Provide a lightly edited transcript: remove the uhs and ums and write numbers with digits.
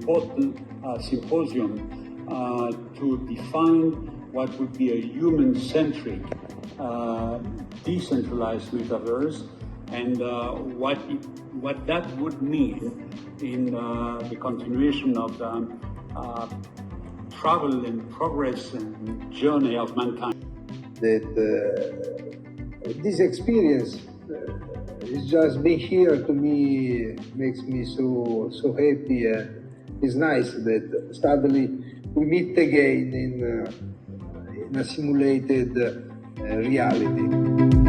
important symposium to define what would be a human-centric, decentralized metaverse, and what that would mean in the continuation of the travel and progress and journey of mankind. That this experience is just being here to me makes me so happy. It's nice that suddenly we meet again in a simulated reality.